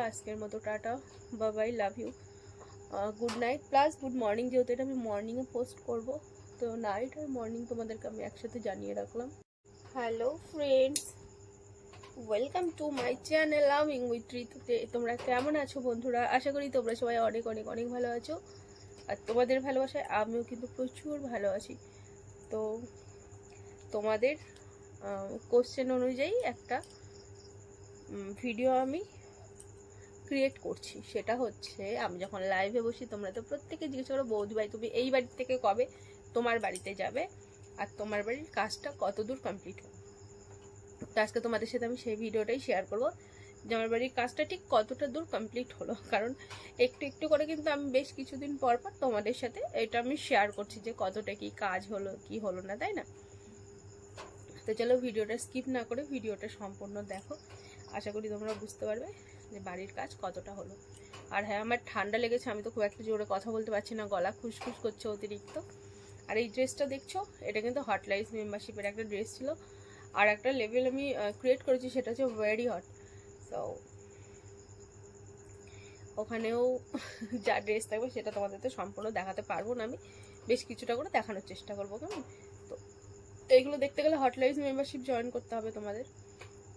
আজকের মতো tata, bye, love you, good night plus good morning, যেহেতু এটা আমি মর্নিংয়ে পোস্ট করব, তো নাইট আর মর্নিং তোমাদেরকে আমি একসাথে জানিয়ে রাখলাম। Hello friends, welcome to my channel loving with ঋতুতে। তোমরা কেমন আছো বন্ধুরা? আশা করি তোমরা সবাই অনেক অনেক অনেক ভালো আছো, আর তোমাদের ভালোবাসায় আমিও কিন্তু প্রচুর ভালো আছি। তো তোমাদের কোশ্চেন অনুযায়ী একটা ভিডিও আমি ক্রিয়েট করছি। সেটা হচ্ছে, আমি যখন লাইভে বসি তোমরা তো প্রত্যেকে জিজ্ঞেস করো, বৌদি ভাই তুমি এই বাড়ি থেকে কবে তোমার বাড়িতে যাবে, আর তোমার বাড়ির কাজটা কত দূর কমপ্লিট হবে। তো আজকে তোমাদের সাথে আমি সেই ভিডিওটাই শেয়ার করবো যে আমার বাড়ির কাজটা ঠিক কতটা দূর কমপ্লিট হলো। কারণ একটু একটু করে কিন্তু আমি বেশ কিছুদিন পর পর তোমাদের সাথে এটা আমি শেয়ার করছি যে কতটা কি কাজ হলো কি হলো না, তাই না? তো চলো ভিডিওটা স্কিপ না করে ভিডিওটা সম্পূর্ণ দেখো, আশা করি তোমরা বুঝতে পারবে যে বাড়ির কাজ কতটা হলো। আর হ্যাঁ, আমার ঠান্ডা লেগেছে, আমি তো খুব একটা জোরে কথা বলতে পারছি না, গলা খুসখুস করছে অতিরিক্ত। আর এই ড্রেসটা দেখছো, এটা কিন্তু হটলাইস মেম্বারশিপের একটা ড্রেস ছিল, আর একটা লেভেল আমি ক্রিয়েট করেছি, সেটা হচ্ছে ভেরি হট। তো ওখানেও যা ড্রেস থাকবে সেটা তোমাদের তো সম্পূর্ণ দেখাতে পারবো না, আমি বেশ কিছুটা করে দেখানোর চেষ্টা করবো, কেমন? তো এইগুলো দেখতে গেলে হটলাইস মেম্বারশিপ জয়েন করতে হবে তোমাদের।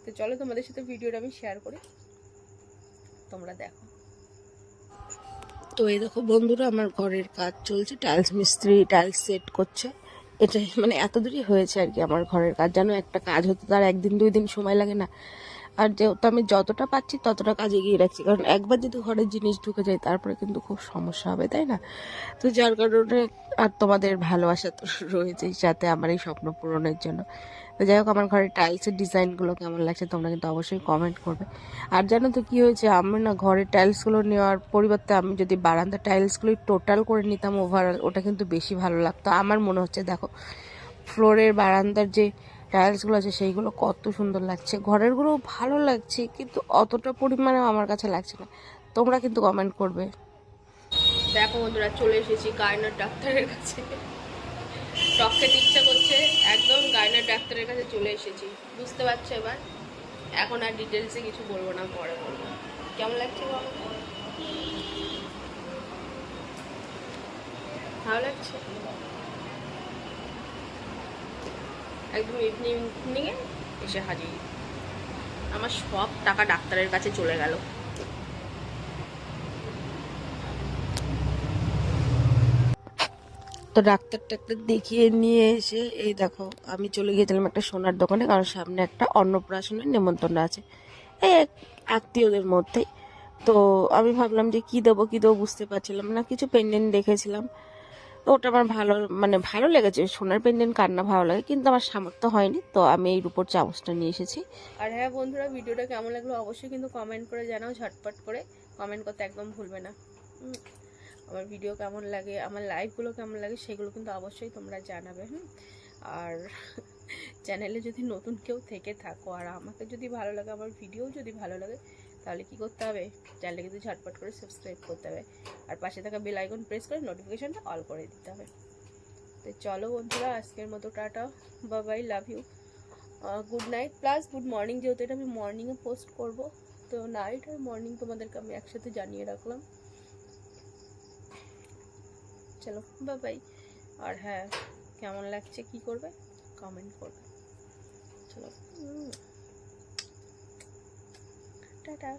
তো চলো তোমাদের সাথে ভিডিওটা আমি শেয়ার করি, তোমরা দেখো। তো এই দেখো বন্ধুরা, আমার ঘরের কাজ চলছে, টাইলস মিস্ত্রি টাইলস সেট করছে। এটা মানে এত দূরই হয়েছে আর কি আমার ঘরের কাজ, জানো একটা কাজ হতে তার একদিন দুই দিন সময় লাগে না। আর যেহেতু আমি যতটা পাচ্ছি ততটা কাজ এগিয়ে রাখছি, কারণ একবার যদি ঘরের জিনিস ঢুকে যায় তারপরে কিন্তু খুব সমস্যা হবে, তাই না? তো যার কারণে, আর তোমাদের ভালোবাসা তো রয়েছেই সাথে আমার এই স্বপ্ন পূরণের জন্য। তো যাই হোক, আমার ঘরের টাইলসের ডিজাইনগুলো কেমন লাগছে তোমরা কিন্তু অবশ্যই কমেন্ট করবে। আর জানো তো কী হয়েছে, আমি না ঘরের টাইলসগুলো নেওয়ার পরিবর্তে আমি যদি বারান্দার টাইলসগুলোই টোটাল করে নিতাম ওভারঅল, ওটা কিন্তু বেশি ভালো লাগতো আমার মনে হচ্ছে। দেখো ফ্লোরের বারান্দার যে টাইলসগুলো আছে সেইগুলো কত সুন্দর লাগছে, ঘরেরগুলো ভালো লাগছে, কিন্তু অতটা পরিমাণে আমার কাছে লাগছে না। তোমরা কিন্তু কমেন্ট করবে। দেখো বন্ধুরা, চলে এসেছি গায়নার ডাক্তারের কাছে। টক খেতে ইচ্ছা করছে, একদম গায়নার ডাক্তারের কাছে চলে এসেছি, বুঝতে পারছো এবার? এখন আর ডিটেলসে কিছু বলবো না, পরে বলবো। কেমন লাগছে বলো? ভালো লাগছে? একদম ইভিনিংয়ে এসে হাজির, আমার সব টাকা ডাক্তারের কাছে চলে গেল। তো ডাক্তার দেখিয়ে নিয়ে এসে এই দেখো, আমি চলে গিয়েছিলাম একটা সোনার দোকানে, কারণ সামনে একটা অন্নপ্রাশনের নেমন্তন্ন আছে এই আত্মীয়দের মধ্যেই। তো আমি ভাবলাম যে কী দেবো বুঝতে পারছিলাম না, কিছু পেন্ডেন্ট দেখেছিলাম। তো ওটা আমার ভালো লেগেছে, সোনার পেন্ডেন্ট কার না ভালো লাগে, কিন্তু আমার সামর্থ্য হয়নি, তো আমি এই রূপোর চামচটা নিয়ে এসেছি। আর হ্যাঁ বন্ধুরা, ভিডিওটা কেমন লাগলো অবশ্যই কিন্তু কমেন্ট করে জানাও, ঝটপট করে কমেন্ট করতে একদম ভুলবে না। আমার ভিডিও কেমন লাগে, আমার লাইভগুলো কেমন লাগে, সেগুলো কিন্তু অবশ্যই তোমরা জানাবে। আর চ্যানেলে যদি নতুন কেউ থেকে থাকো আর আমাকে যদি ভালো লাগে, আমার ভিডিও যদি ভালো লাগে, তাহলে কি করতে হবে? চ্যানেলটা কিন্তু ঝটপট করে সাবস্ক্রাইব করতে হবে, আর পাশে থাকা বেল আইকন প্রেস করে নোটিফিকেশনটা অল করে দিতে হবে। তো চলো বন্ধুরা, আজকের মতো tata, bye, love you, good night plus good morning, যেহেতু এটা আমি মর্নিংয়ে পোস্ট করব, তো নাইট আর মর্নিং তোমাদেরকে আমি একসাথে জানিয়ে রাখলাম। চলো বাই। আর হ্যাঁ, কেমন লাগছে কি করবে কমেন্ট করবে। চলো টাটা।